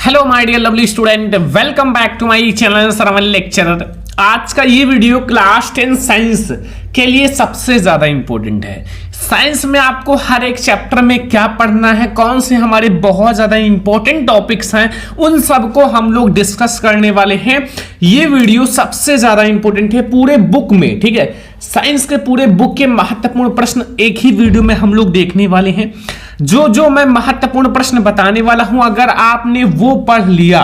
Hello my dear lovely student, welcome back to my channel Shravan lecturer. आज का ये video class 10 science के लिए सबसे ज्यादा इंपॉर्टेंट है। साइंस में आपको हर एक चैप्टर में क्या पढ़ना है, कौन से हमारे बहुत ज्यादा इंपॉर्टेंट टॉपिक्स हैं, उन सबको हम लोग डिस्कस करने वाले हैं। ये वीडियो सबसे ज्यादा इंपॉर्टेंट है पूरे बुक में, ठीक है। साइंस के पूरे बुक के महत्वपूर्ण प्रश्न एक ही वीडियो में हम लोग देखने वाले हैं। जो मैं महत्वपूर्ण प्रश्न बताने वाला हूं, अगर आपने वो पढ़ लिया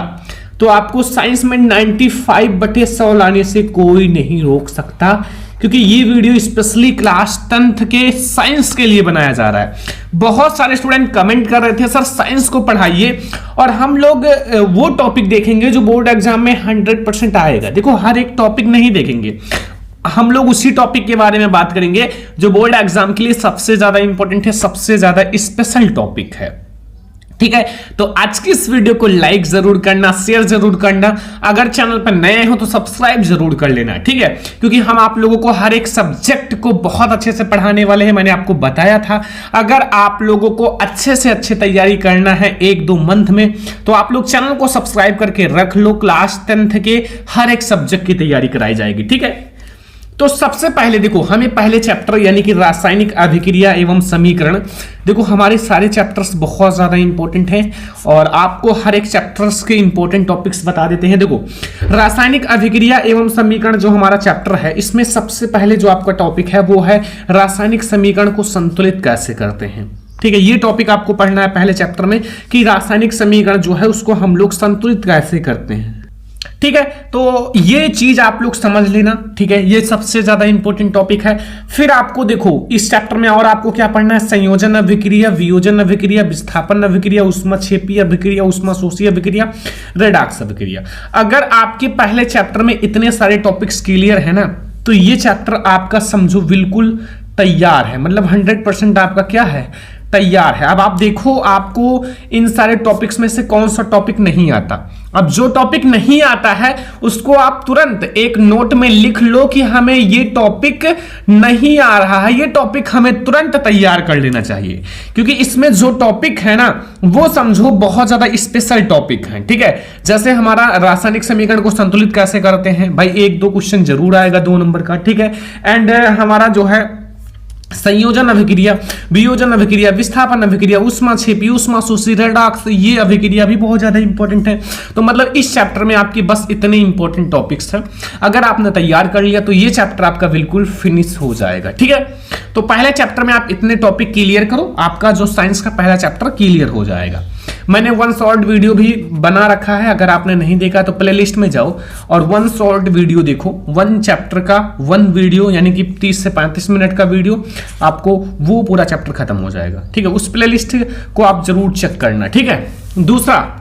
तो आपको साइंस में 95/100 लाने से कोई नहीं रोक सकता, क्योंकि ये वीडियो स्पेशली क्लास 10th के साइंस के लिए बनाया जा रहा है। बहुत सारे स्टूडेंट कमेंट कर रहे थे सर साइंस को पढ़ाइए, और हम लोग वो टॉपिक देखेंगे जो बोर्ड एग्जाम में 100% आएगा। देखो, हर एक टॉपिक नहीं देखेंगे, हम लोग उसी टॉपिक के बारे में बात करेंगे जो बोर्ड एग्जाम के लिए सबसे ज्यादा इंपॉर्टेंट है, सबसे ज्यादा स्पेशल टॉपिक है, ठीक है। तो आज की इस वीडियो को लाइक जरूर करना, शेयर जरूर करना, अगर चैनल पर नए हो तो सब्सक्राइब जरूर कर लेना, ठीक है। क्योंकि हम आप लोगों को हर एक सब्जेक्ट को बहुत अच्छे से पढ़ाने वाले हैं, मैंने आपको बताया था। अगर आप लोगों को अच्छे से अच्छे तैयारी करना है 1-2 मंथ में, तो आप लोग चैनल को सब्सक्राइब करके रख लो। क्लास 10th के हर एक सब्जेक्ट की तैयारी कराई जाएगी, ठीक है। तो सबसे पहले देखो, हमें पहले चैप्टर यानी कि रासायनिक अभिक्रिया एवं समीकरण, देखो हमारे सारे चैप्टर्स बहुत ज्यादा इंपॉर्टेंट हैं और आपको हर एक चैप्टर्स के इंपॉर्टेंट टॉपिक्स बता देते हैं। देखो, रासायनिक अभिक्रिया एवं समीकरण जो हमारा चैप्टर है, इसमें सबसे पहले जो आपका टॉपिक है वो है रासायनिक समीकरण को संतुलित कैसे करते हैं, ठीक है। ये टॉपिक आपको पढ़ना है पहले चैप्टर में कि रासायनिक समीकरण जो है उसको हम लोग संतुलित कैसे करते हैं, ठीक है। तो ये चीज आप लोग समझ लेना, ठीक है। ये सबसे ज्यादा इंपॉर्टेंट टॉपिक है। फिर आपको देखो इस चैप्टर में और आपको क्या पढ़ना है, संयोजन अभिक्रिया, वियोजन अभिक्रिया, विस्थापन अभिक्रिया, ऊष्माक्षेपीय अभिक्रिया, ऊष्माशोषीय अभिक्रिया, रेडॉक्स अभिक्रिया। अगर आपके पहले चैप्टर में इतने सारे टॉपिक्स क्लियर है ना, तो ये चैप्टर आपका समझो बिल्कुल तैयार है, मतलब 100% आपका क्या है, तैयार है। अब आप देखो आपको इन सारे टॉपिक्स में से कौन सा टॉपिक नहीं आता। अब जो टॉपिक नहीं आता है उसको आप तुरंत एक नोट में लिख लो कि हमें ये टॉपिक नहीं आ रहा है, ये टॉपिक हमें तुरंत तैयार कर लेना चाहिए, क्योंकि इसमें जो टॉपिक है ना वो समझो बहुत ज्यादा स्पेशल टॉपिक है, ठीक है। जैसे हमारा रासायनिक समीकरण को संतुलित कैसे करते हैं, भाई 1-2 क्वेश्चन जरूर आएगा 2 नंबर का, ठीक है। एंड हमारा जो है संयोजन अभिक्रिया, वियोजन अभिक्रिया, विस्थापन अभिक्रिया, ऊष्माक्षेपी, ऊष्माशोषी, रेडॉक्स, ये अभिक्रिया भी बहुत ज्यादा इंपॉर्टेंट है। तो मतलब इस चैप्टर में आपकी बस इतने इंपॉर्टेंट टॉपिक्स हैं। अगर आपने तैयार कर लिया तो ये चैप्टर आपका बिल्कुल फिनिश हो जाएगा, ठीक है। तो पहले चैप्टर में आप इतने टॉपिक क्लियर करो, आपका जो साइंस का पहला चैप्टर क्लियर हो जाएगा। मैंने 1 शॉर्ट वीडियो भी बना रखा है, अगर आपने नहीं देखा तो प्लेलिस्ट में जाओ और 1 शॉर्ट वीडियो देखो। 1 चैप्टर का 1 वीडियो यानी कि 30 से 35 मिनट का वीडियो, आपको वो पूरा चैप्टर खत्म हो जाएगा, ठीक है। उस प्लेलिस्ट को आप जरूर चेक करना, ठीक है।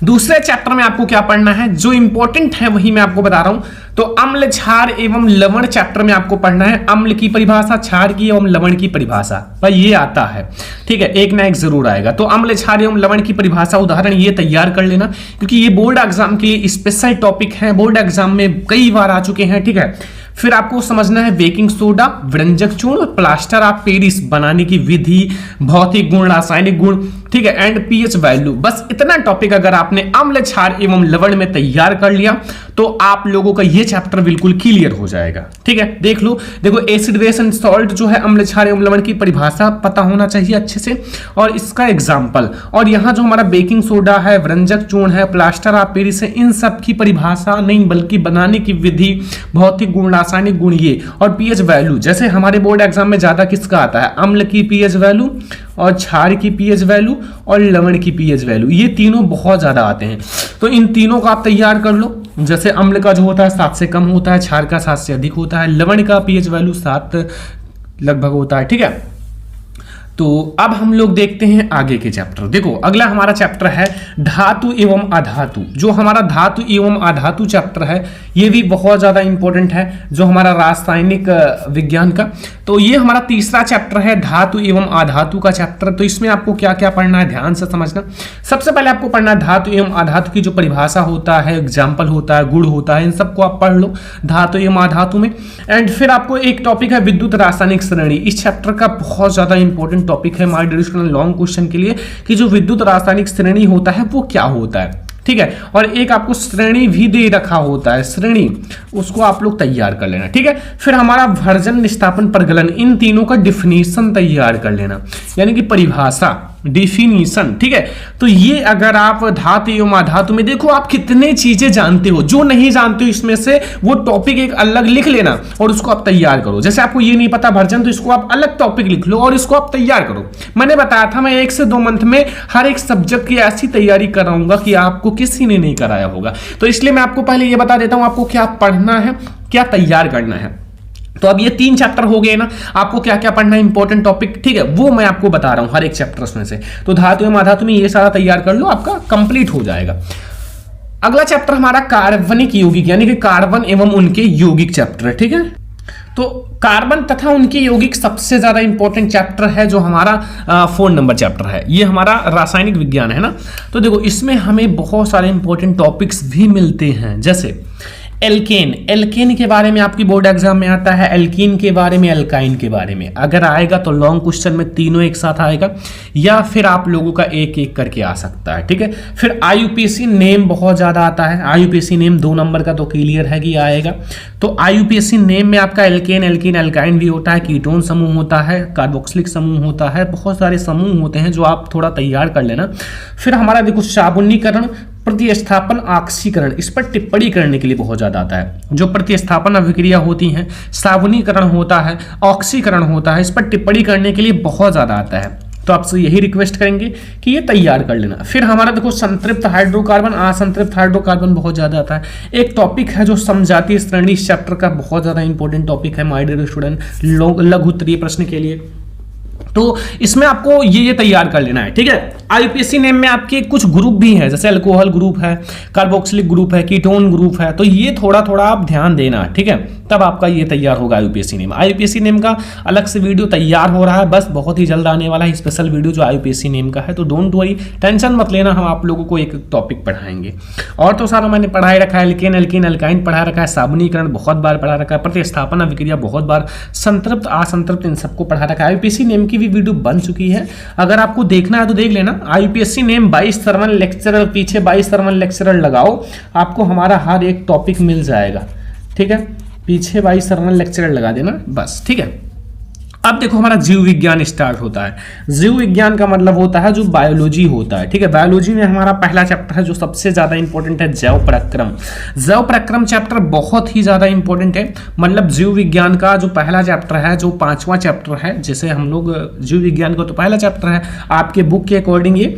दूसरे चैप्टर में आपको क्या पढ़ना है, जो इंपॉर्टेंट है वही मैं आपको बता रहा हूं। तो अम्ल, क्षार एवं लवण चैप्टर में आपको पढ़ना है अम्ल की परिभाषा, क्षार की एवं लवण की परिभाषा। भाई ये आता है, ठीक है, एक ना एक जरूर आएगा। तो अम्ल, क्षार एवं लवण की परिभाषा उदाहरण ये तैयार कर लेना, क्योंकि ये बोर्ड एग्जाम के लिए स्पेशल टॉपिक है, बोर्ड एग्जाम में कई बार आ चुके हैं, ठीक है। फिर आपको समझना है बेकिंग सोडा, व्यंजक चूर्ण, प्लास्टर ऑफ पेरिस बनाने की विधि, भौतिक गुण, रासायनिक गुण, ठीक है, एंड पीएच वैल्यू। बस इतना टॉपिक अगर आपने अम्ल, क्षार एवं लवण में तैयार कर लिया तो आप लोगों का ये चैप्टर बिल्कुल क्लियर हो जाएगा, ठीक है। देख लो, देखो एसिड, बेस एंड सॉल्ट जो है अम्ल, क्षार एवं लवण की परिभाषा पता होना चाहिए अच्छे से, और इसका एग्जाम्पल। और यहाँ जो हमारा बेकिंग सोडा है, व्यंजक चूर्ण है, प्लास्टर ऑफ पेरिस है, इन सब की परिभाषा नहीं बल्कि बनाने की विधि, भौतिक गुण, रासायनिक गुण, ये और पीएच वैल्यू। जैसे हमारे बोर्ड एग्जाम में ज्यादा किसका आता है, अम्ल की पीएच वैल्यू और क्षार की पीएच वैल्यू और लवण की पीएच वैल्यू, ये तीनों बहुत ज्यादा आते हैं। तो इन तीनों का आप तैयार कर लो। जैसे अम्ल का जो होता है 7 से कम होता है, क्षार का 7 से अधिक होता है, लवण का पीएच वैल्यू 7 लगभग होता है, ठीक है। तो अब हम लोग देखते हैं आगे के चैप्टर। देखो अगला हमारा चैप्टर है धातु एवं अधातु। जो हमारा धातु एवं अधातु चैप्टर है ये भी बहुत ज्यादा इंपॉर्टेंट है, जो हमारा रासायनिक विज्ञान का। तो ये हमारा तीसरा चैप्टर है धातु एवं अधातु का चैप्टर। तो इसमें आपको क्या क्या पढ़ना है ध्यान से समझना। सबसे पहले आपको पढ़ना है धातु एवं अधातु की जो परिभाषा होता है, एग्जाम्पल होता है, गुण होता है, इन सबको आप पढ़ लो धातु एवं अधातु में। एंड फिर आपको एक टॉपिक है विद्युत रासायनिक श्रेणी। इस चैप्टर का बहुत ज्यादा इंपॉर्टेंट टॉपिक है हमारे डिस्कशन लॉन्ग क्वेश्चन के लिए कि जो विद्युत रासायनिक श्रेणी होता है वो क्या होता है, ठीक है। और एक आपको श्रेणी भी दे रखा होता है, श्रेणी, उसको आप लोग तैयार कर लेना, ठीक है। फिर हमारा वर्जन, निष्ठापन, प्रगलन, इन तीनों का डिफिनीशन तैयार कर लेना, यानी कि परिभाषा, डिफिनीशन, ठीक है। तो ये अगर आप धातु एवं अधातु में देखो आप कितने चीजें जानते हो, जो नहीं जानते हो इसमें से वो टॉपिक एक अलग लिख लेना और उसको आप तैयार करो। जैसे आपको ये नहीं पता वर्जन, तो इसको आप अलग टॉपिक लिख लो और इसको आप तैयार करो। मैंने बताया था मैं 1 से 2 मंथ में हर एक सब्जेक्ट की ऐसी तैयारी कराऊंगा कि आपको किसी ने नहीं कराया होगा। तो इसलिए मैं आपको पहले ये बता देता हूं आपको क्या पढ़ना है, क्या तैयार करना है। तो अब ये 3 चैप्टर हो गए ना, आपको क्या क्या पढ़ना है इंपॉर्टेंट टॉपिक, ठीक है, वो मैं आपको बता रहा हूं हर एक चैप्टर में से। तो धातु एवं अधातु में ये सारा तैयार कर लो, आपका कंप्लीट हो जाएगा। अगला चैप्टर हमारा कार्बनिक यौगिक, यानी कि कार्बन एवं उनके यौगिक चैप्टर है, ठीक है। तो कार्बन तथा उनके यौगिक सबसे ज्यादा इंपॉर्टेंट चैप्टर है, जो हमारा 4 नंबर चैप्टर है। ये हमारा रासायनिक विज्ञान है ना। तो देखो इसमें हमें बहुत सारे इंपॉर्टेंट टॉपिक्स भी मिलते हैं, जैसे एल्केन, एल्केन के बारे में आपकी बोर्ड एग्जाम में आता है, एल्कीन के बारे में, एल्काइन के बारे में। अगर आएगा तो लॉन्ग क्वेश्चन में तीनों एक साथ आएगा, या फिर आप लोगों का एक एक करके आ सकता है, ठीक है। फिर आईयूपीएसी नेम बहुत ज्यादा आता है, आईयूपीएसी नेम 2 नंबर का तो क्लियर है कि आएगा। तो आईयूपीएसी नेम में आपका एल्केन, एल्कीन, एल्काइन भी होता है, कीटोन समूह होता है, कार्बोक्सिलिक समूह होता है, बहुत सारे समूह होते हैं जो आप थोड़ा तैयार कर लेना। फिर हमारा देखो साबुनीकरण, प्रतिस्थापन, ऑक्सीकरण, इस पर टिप्पणी करने के लिए बहुत ज्यादा आता है। जो प्रतिस्थापन अभिक्रिया होती हैं, साबुनीकरण होता है, ऑक्सीकरण होता है, इस पर टिप्पणी करने के लिए बहुत ज्यादा आता है। तो आपसे यही रिक्वेस्ट करेंगे कि ये तैयार कर लेना। फिर हमारा देखो संतृप्त हाइड्रोकार्बन, असंतृप्त हाइड्रोकार्बन बहुत ज्यादा आता है। एक टॉपिक है जो समजातीय श्रेणी, इस चैप्टर का बहुत ज्यादा इंपॉर्टेंट टॉपिक है माय डियर स्टूडेंट, लघु उत्तरीय प्रश्न के लिए। तो इसमें आपको ये तैयार कर लेना है, ठीक है। आईयूपीएसी नेम में आपके कुछ ग्रुप भी हैं, जैसे अल्कोहल ग्रुप है, कार्बोक्सिलिक ग्रुप है, कीटोन ग्रुप है, तो ये थोड़ा थोड़ा आप ध्यान देना, ठीक है, तब आपका ये तैयार होगा आईयूपीएसी नेम। आईयूपीएसी नेम का अलग से वीडियो तैयार हो रहा है, बस बहुत ही जल्द आने वाला है स्पेशल वीडियो जो आईयूपीएसी नेम का है। तो डोंट वरी, टेंशन मत लेना, हम आप लोगों को एक टॉपिक पढ़ाएंगे। और तो सारा मैंने पढ़ाई रखा है, एल्केन, एल्कीन, एल्काइन पढ़ा रखा है, साबुनीकरण बहुत बार पढ़ा रखा है, प्रतिस्थापन अभिक्रिया बहुत बार, संतृप्त असंतृप्त इन सबको पढ़ा रखा है। आईयूपीएसी नेम की भी वीडियो बन चुकी है, अगर आपको देखना है तो देख लेना। आईयूपीएसी नेम 22 सरवन लेक्चरर, पीछे 22 सरवन लेक्चरर लगाओ, आपको हमारा हर एक टॉपिक मिल जाएगा, ठीक है। पीछे 22 सरवन लेक्चरर लगा देना बस, ठीक है। अब देखो हमारा जीव विज्ञान स्टार्ट होता है। जीव विज्ञान का मतलब होता है जो बायोलॉजी होता है, ठीक है। बायोलॉजी में हमारा पहला चैप्टर है जो सबसे ज्यादा इंपॉर्टेंट है, जैव प्रक्रम। जैव प्रक्रम चैप्टर बहुत ही ज्यादा इंपॉर्टेंट है, मतलब जीव विज्ञान का जो पहला चैप्टर है, जो 5वां चैप्टर है, जैसे हम लोग जीव विज्ञान का तो पहला चैप्टर है, आपके बुक के अकॉर्डिंग ये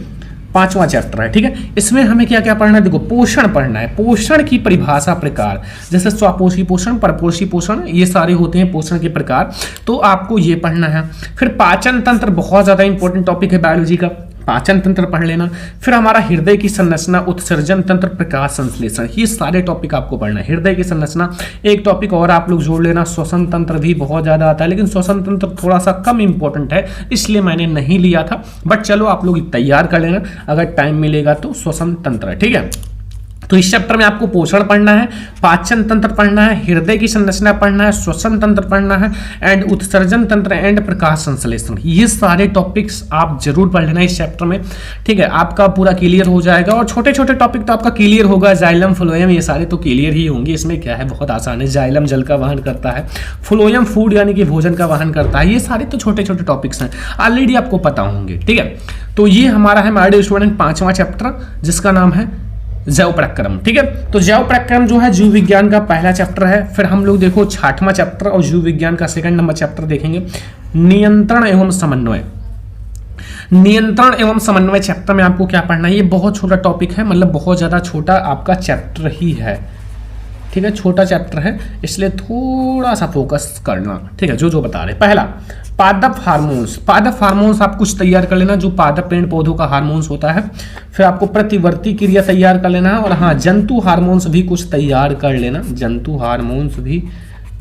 5वां चैप्टर है, ठीक है। इसमें हमें क्या क्या पढ़ना है, देखो पोषण पढ़ना है, पोषण की परिभाषा, प्रकार, जैसे स्वापोषी पोषण, परपोषी पोषण, ये सारे होते हैं पोषण के प्रकार, तो आपको ये पढ़ना है। फिर पाचन तंत्र बहुत ज्यादा इंपॉर्टेंट टॉपिक है बायोलॉजी का, पाचन तंत्र पढ़ लेना। फिर हमारा हृदय की संरचना, उत्सर्जन तंत्र, प्रकाश संश्लेषण, ये सारे टॉपिक आपको पढ़ना है। हृदय की संरचना, एक टॉपिक और आप लोग जोड़ लेना, श्वसन तंत्र भी बहुत ज्यादा आता है, लेकिन श्वसन तंत्र थोड़ा सा कम इंपॉर्टेंट है इसलिए मैंने नहीं लिया था, बट चलो आप लोग तैयार कर लेना, अगर टाइम मिलेगा तो श्वसन तंत्र, ठीक है। तो इस चैप्टर में आपको पोषण पढ़ना है, पाचन तंत्र पढ़ना है, हृदय की संरचना पढ़ना है, श्वसन तंत्र पढ़ना है, एंड उत्सर्जन तंत्र एंड प्रकाश संश्लेषण, ये सारे टॉपिक्स आप जरूर पढ़ लेना इस चैप्टर में, ठीक है। आपका पूरा क्लियर हो जाएगा, और छोटे छोटे टॉपिक तो आपका क्लियर होगा, जाइलम, फ्लोएम, ये सारे तो क्लियर ही होंगे, इसमें क्या है, बहुत आसान है। जाइलम जल का वहन करता है, फ्लोएम फूड यानी कि भोजन का वहन करता है, ये सारे तो छोटे छोटे टॉपिक्स हैं, ऑलरेडी आपको पता होंगे, ठीक है। तो ये हमारा है माय डियर स्टूडेंट 5वां चैप्टर, जिसका नाम है जैव प्रक्रम, ठीक है। तो जैव प्रक्रम जो है जीव विज्ञान का पहला चैप्टर है। फिर हम लोग देखो 6वां चैप्टर और जीव विज्ञान का 2nd नंबर चैप्टर देखेंगे, नियंत्रण एवं समन्वय। नियंत्रण एवं समन्वय चैप्टर में आपको क्या पढ़ना है, ये बहुत छोटा टॉपिक है, मतलब बहुत ज्यादा छोटा आपका चैप्टर ही है, ठीक है, छोटा चैप्टर है, इसलिए थोड़ा सा फोकस करना, ठीक है। जो जो बता रहे, पहला पादप हार्मोन्स, पादप हार्मोन्स आप कुछ तैयार कर लेना, जो पादप पेड़ पौधों का हार्मोन्स होता है। फिर आपको प्रतिवर्ती क्रिया तैयार कर लेना है, और हाँ जंतु हार्मोन्स भी कुछ तैयार कर लेना, जंतु हार्मोन्स भी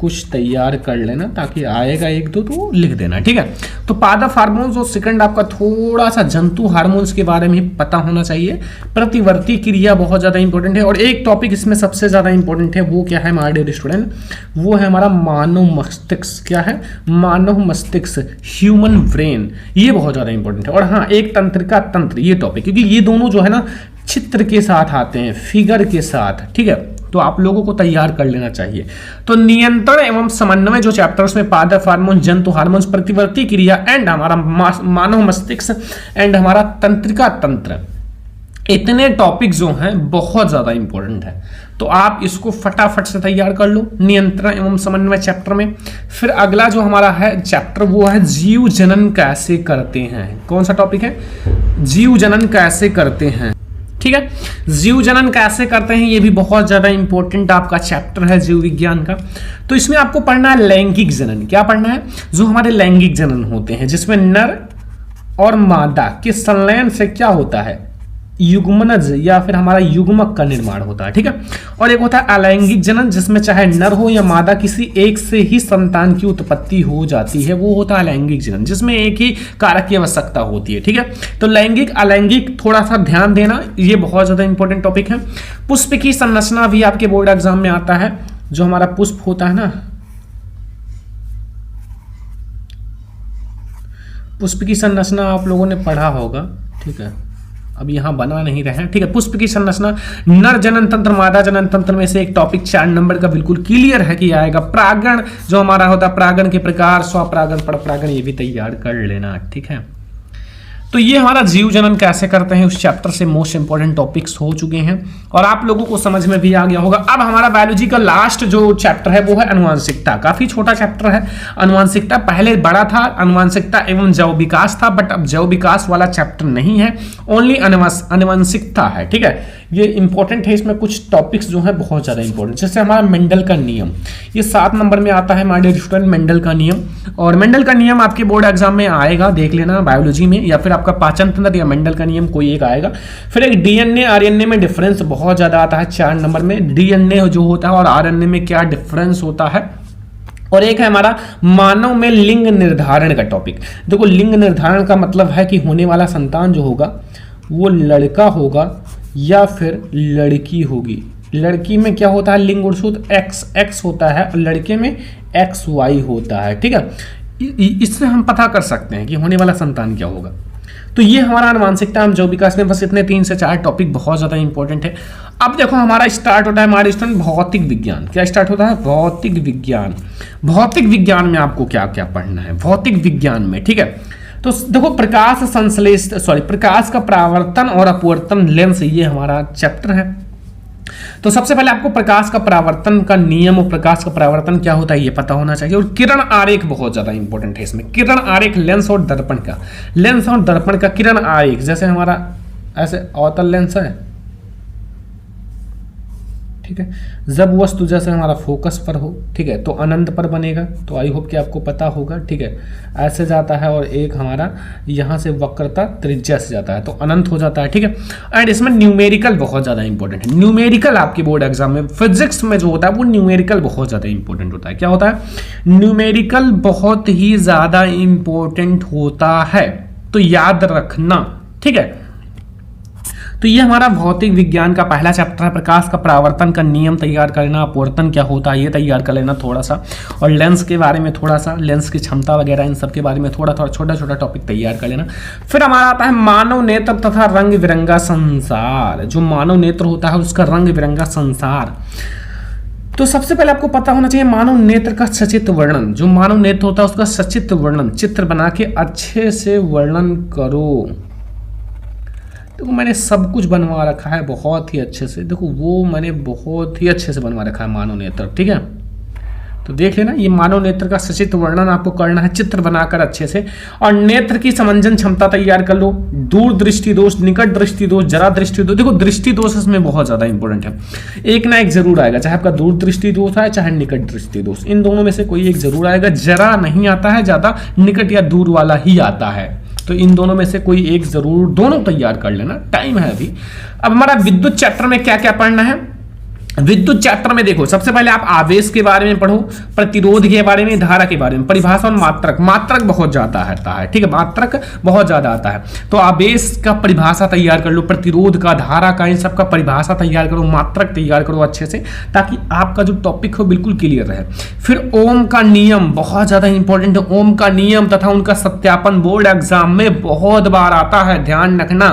कुछ तैयार कर लेना, ताकि आएगा एक दो तो लिख देना, ठीक है। तो पादप हार्मोन्स और सेकंड आपका थोड़ा सा जंतु हार्मोन्स के बारे में पता होना चाहिए। प्रतिवर्ती क्रिया बहुत ज़्यादा इंपॉर्टेंट है, और एक टॉपिक इसमें सबसे ज़्यादा इंपॉर्टेंट है, वो क्या है माय डियर स्टूडेंट, वो है हमारा मानव मस्तिष्क। क्या है? मानव मस्तिष्क, ह्यूमन ब्रेन, ये बहुत ज़्यादा इंपॉर्टेंट है। और हाँ, एक तंत्रिका तंत्र, ये टॉपिक, क्योंकि ये दोनों जो है ना चित्र के साथ आते हैं, फिगर के साथ, ठीक है। तो आप लोगों को तैयार कर लेना चाहिए। तो नियंत्रण एवं समन्वय जो चैप्टर्स में पादप हार्मोन, जंतु हार्मोन्स, प्रतिवर्ती क्रिया एंड हमारा मानव मस्तिष्क एंड हमारा तंत्रिका तंत्र, इतने टॉपिक जो हैं बहुत ज्यादा इंपॉर्टेंट है। तो आप इसको फटाफट से तैयार कर लो नियंत्रण एवं समन्वय चैप्टर में। फिर अगला जो हमारा है चैप्टर वो है जीव जनन कैसे करते हैं। कौन सा टॉपिक है? जीव जनन कैसे करते हैं, ठीक है। जीव जनन कैसे करते हैं, ये भी बहुत ज्यादा इंपॉर्टेंट आपका चैप्टर है जीव विज्ञान का। तो इसमें आपको पढ़ना है लैंगिक जनन। क्या पढ़ना है? जो हमारे लैंगिक जनन होते हैं, जिसमें नर और मादा के संलयन से क्या होता है, युग्मनज या फिर हमारा युग्मक का निर्माण होता है, ठीक है। और एक होता है अलैंगिक जनन, जिसमें चाहे नर हो या मादा किसी एक से ही संतान की उत्पत्ति हो जाती है, वो होता है अलैंगिक जनन, जिसमें एक ही कारक की आवश्यकता होती है, ठीक है। तो लैंगिक अलैंगिक थोड़ा सा ध्यान देना, ये बहुत ज्यादा इंपॉर्टेंट टॉपिक है। पुष्प की संरचना भी आपके बोर्ड एग्जाम में आता है। जो हमारा पुष्प होता है ना, पुष्प की संरचना आप लोगों ने पढ़ा होगा, ठीक है। अब यहां बना नहीं रहे हैं, ठीक है। पुष्प की संरचना, नर जनन तंत्र, मादा जनन तंत्र में से एक टॉपिक 4 नंबर का बिल्कुल क्लियर है कि आएगा। प्रागण जो हमारा होता है, प्रागण के प्रकार, स्वपरागण, परपरागण, ये भी तैयार कर लेना, ठीक है। तो ये हमारा जीव जनन कैसे करते हैं उस चैप्टर से मोस्ट इंपॉर्टेंट टॉपिक्स हो चुके हैं, और आप लोगों को समझ में भी आ गया होगा। अब हमारा बायोलॉजी का लास्ट जो चैप्टर है वो है अनुवांशिकता। काफी छोटा चैप्टर है अनुवांशिकता, पहले बड़ा था अनुवांशिकता एवं जैव विकास था, बट अब जैव विकास वाला चैप्टर नहीं है, ओनली अनुवांशिकता है, ठीक है। ये इंपॉर्टेंट है, इसमें कुछ टॉपिक्स जो है बहुत ज्यादा इंपॉर्टेंट, जैसे हमारा मेंडल का नियम, ये 7 नंबर में आता है माय डियर स्टूडेंट, मेंडल का नियम। और मेंडल का नियम आपके बोर्ड एग्जाम में आएगा, देख लेना बायोलॉजी में, या फिर आपका पाचन तंत्र या मेंडल का नियम कोई एक आएगा। फिर एक डीएनए आरएनए में डिफरेंस बहुत ज्यादा आता है 4 नंबर में, डीएनए जो होता है और आरएनए में क्या डिफरेंस होता है। और एक है हमारा मानव में लिंग निर्धारण का टॉपिक। देखो, लिंग निर्धारण का मतलब है कि होने वाला संतान जो होगा वो लड़का होगा या फिर लड़की होगी। लड़की में क्या होता है, लिंग गुणसूत्र XX होता है, और लड़के में XY होता है, ठीक है। इससे हम पता कर सकते हैं कि होने वाला संतान क्या होगा। तो ये हमारा आनुवांशिकता एवं जैव विकास में बस इतने 3 से 4 टॉपिक बहुत ज्यादा इंपॉर्टेंट है। अब देखो हमारा स्टार्ट होता है हमारे स्टूडेंट भौतिक विज्ञान। क्या स्टार्ट होता है? भौतिक विज्ञान। भौतिक विज्ञान में आपको क्या क्या पढ़ना है भौतिक विज्ञान में, ठीक है। तो देखो, प्रकाश संश्लेष प्रकाश का परावर्तन और अपवर्तन लेंस, ये हमारा चैप्टर है। तो सबसे पहले आपको प्रकाश का परावर्तन का नियम और प्रकाश का परावर्तन क्या होता है ये पता होना चाहिए। और किरण आरेख बहुत ज्यादा इंपॉर्टेंट है इसमें। किरण आरेख, लेंस और दर्पण का, लेंस और दर्पण का किरण आरेख, जैसे हमारा ऐसे अवतल लेंस है, ठीक है। जब वस्तु जैसे हमारा फोकस पर हो, ठीक है, तो अनंत पर बनेगा। तो आई होप कि आपको पता होगा, ठीक है। ऐसे जाता है और एक हमारा यहाँ से वक्रता त्रिज्या से जाता है तो अनंत हो जाता है, ठीक है। एंड इसमें न्यूमेरिकल बहुत ज़्यादा इंपॉर्टेंट है। न्यूमेरिकल आपके बोर्ड एग्जाम में फिजिक्स में जो होता है वो न्यूमेरिकल बहुत ज़्यादा इंपॉर्टेंट होता है। क्या होता है? न्यूमेरिकल बहुत ही ज़्यादा इंपॉर्टेंट होता है, तो याद रखना, ठीक है। तो ये हमारा भौतिक विज्ञान का पहला चैप्टर है। प्रकाश का परावर्तन का नियम तैयार करना, अपवर्तन क्या होता है ये तैयार कर लेना थोड़ा सा, और लेंस के बारे में थोड़ा सा, लेंस की क्षमता वगैरह इन सब के बारे में थोड़ा थोड़ा छोटा छोटा टॉपिक तैयार कर लेना। फिर हमारा आता है मानव नेत्र तथा रंग बिरंगा संसार। जो मानव नेत्र होता है उसका रंग बिरंगा संसार। तो सबसे पहले आपको पता होना चाहिए मानव नेत्र का सचित्र वर्णन। जो मानव नेत्र होता है उसका सचित्र वर्णन, चित्र बना के अच्छे से वर्णन करो। देखो मैंने सब कुछ बनवा रखा है बहुत ही अच्छे से, देखो वो मैंने बहुत ही अच्छे से बनवा रखा है मानव नेत्र, ठीक है। तो देख लेना, ये मानव नेत्र का सचित्र वर्णन आपको करना है चित्र बनाकर अच्छे से। और नेत्र की समंजन क्षमता तैयार कर लो। दूर दृष्टि दोष, निकट दृष्टि दोष, जरा दृष्टि दोष। देखो दृष्टि दोष इसमें बहुत ज्यादा इंपॉर्टेंट है, एक ना एक जरूर आएगा, चाहे आपका दूर दृष्टि दोष है चाहे निकट दृष्टि दोष, इन दोनों में से कोई एक जरूर आएगा। जरा नहीं आता है, ज्यादा निकट या दूर वाला ही आता है। तो इन दोनों में से कोई एक जरूर, दोनों तैयार कर लेना, टाइम है अभी। अब हमारा विद्युत चैप्टर में क्या क्या पढ़ना है? विद्युत चैप्टर में देखो, सबसे पहले आप आवेश के बारे में पढ़ो, प्रतिरोध के बारे में, धारा के बारे में, परिभाषा और मात्रक बहुत ज्यादा आता है, ठीक है, मात्रक बहुत ज्यादा आता है। तो आवेश का परिभाषा तैयार कर लो, प्रतिरोध का, धारा का, इन सब का परिभाषा तैयार करो, मात्रक तैयार करो अच्छे से, ताकि आपका जो टॉपिक हो बिल्कुल क्लियर रहे। फिर ओम का नियम बहुत ज्यादा इंपॉर्टेंट है, ओम का नियम तथा उनका सत्यापन बोर्ड एग्जाम में बहुत बार आता है, ध्यान रखना,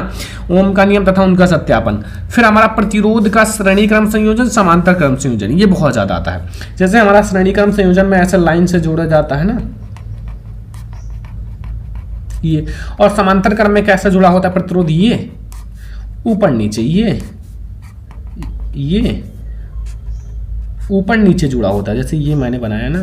ओम का नियम तथा उनका सत्यापन। फिर हमारा प्रतिरोध का श्रेणी क्रम संयोजन, समांतर क्रम संयोजन, ये बहुत ज्यादा आता है। जैसे हमारा श्रेणी क्रम संयोजन में ऐसे लाइन से जोड़ा जाता है ना ये, और समांतर क्रम में कैसे जुड़ा होता है प्रतिरोध, ये ऊपर नीचे, ये ऊपर नीचे जुड़ा होता है, जैसे ये मैंने बनाया ना,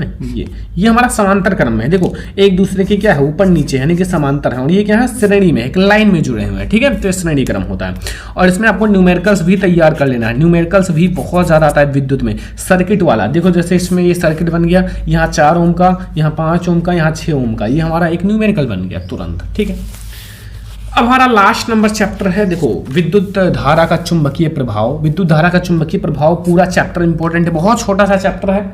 ये हमारा समांतर क्रम में है। देखो एक दूसरे के क्या है, ऊपर नीचे यानी कि समांतर है, और ये क्या है, श्रेणी में, एक लाइन में जुड़े हुए हैं, ठीक है, तो श्रेणी क्रम होता है। और इसमें आपको न्यूमेरिकल्स भी तैयार कर लेना है, न्यूमेरिकल्स भी बहुत ज्यादा आता है विद्युत में। सर्किट वाला देखो, जैसे इसमें ये सर्किट बन गया, यहाँ 4 ओम का, यहाँ 5 ओम का, यहाँ 6 ओम का, ये हमारा एक न्यूमेरिकल बन गया तुरंत, ठीक है। अब हमारा लास्ट नंबर चैप्टर है, देखो विद्युत धारा का चुंबकीय प्रभाव। विद्युत धारा का चुंबकीय प्रभाव पूरा चैप्टर इंपॉर्टेंट है, बहुत छोटा सा चैप्टर है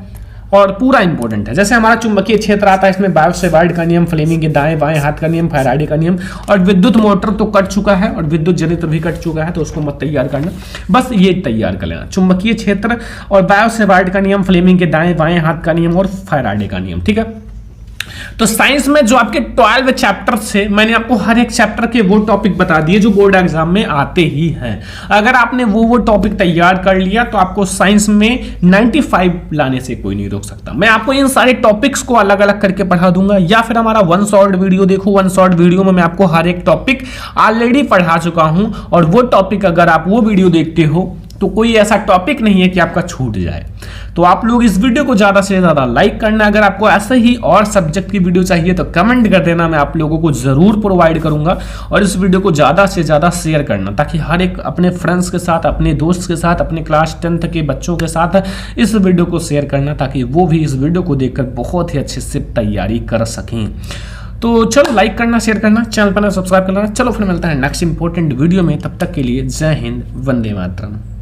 और पूरा इंपॉर्टेंट है। जैसे हमारा चुंबकीय क्षेत्र आता है, इसमें बायो-सेवार्ट का नियम, फ्लेमिंग के दाएं बाएं हाथ का नियम, फैराडे का नियम, और विद्युत मोटर तो कट चुका है और विद्युत जनित्र भी कट चुका है, तो उसको मत तैयार करना, बस ये तैयार कर लेना, चुंबकीय क्षेत्र और बायो-सेवार्ट का नियम, फ्लेमिंग के दाएं बाएं हाथ का नियम और फैराडे का नियम, ठीक है। तो साइंस में जो आपके 12 चैप्टर थे, मैंने आपको हर एक चैप्टर के वो टॉपिक बता दिए जो बोर्ड एग्जाम में आते ही हैं। अगर आपने वो टॉपिक तैयार कर लिया तो आपको साइंस में 95 लाने से कोई नहीं रोक सकता। मैं आपको इन सारे टॉपिक्स को अलग अलग करके पढ़ा दूंगा, या फिर हमारा वन शॉर्ट वीडियो देखो, वन शॉर्ट वीडियो में मैं आपको हर एक टॉपिक ऑलरेडी पढ़ा चुका हूं, और वो टॉपिक अगर आप वो वीडियो देखते हो तो कोई ऐसा टॉपिक नहीं है कि आपका छूट जाए। तो आप लोग इस वीडियो को ज्यादा से ज्यादा लाइक करना, अगर आपको ऐसे ही और सब्जेक्ट की वीडियो चाहिए तो कमेंट कर देना, मैं आप लोगों को जरूर प्रोवाइड करूंगा। और इस वीडियो को ज्यादा से ज्यादा शेयर करना, ताकि हर एक अपने फ्रेंड्स के साथ, अपने दोस्त के साथ, अपने क्लास 10th के बच्चों के साथ इस वीडियो को शेयर करना, ताकि वो भी इस वीडियो को देखकर बहुत ही अच्छे से तैयारी कर सकें। तो चलो लाइक करना, शेयर करना, चैनल पर सब्सक्राइब करना। चलो फिर मिलता है नेक्स्ट इंपॉर्टेंट वीडियो में, तब तक के लिए जय हिंद, वंदे मातरम।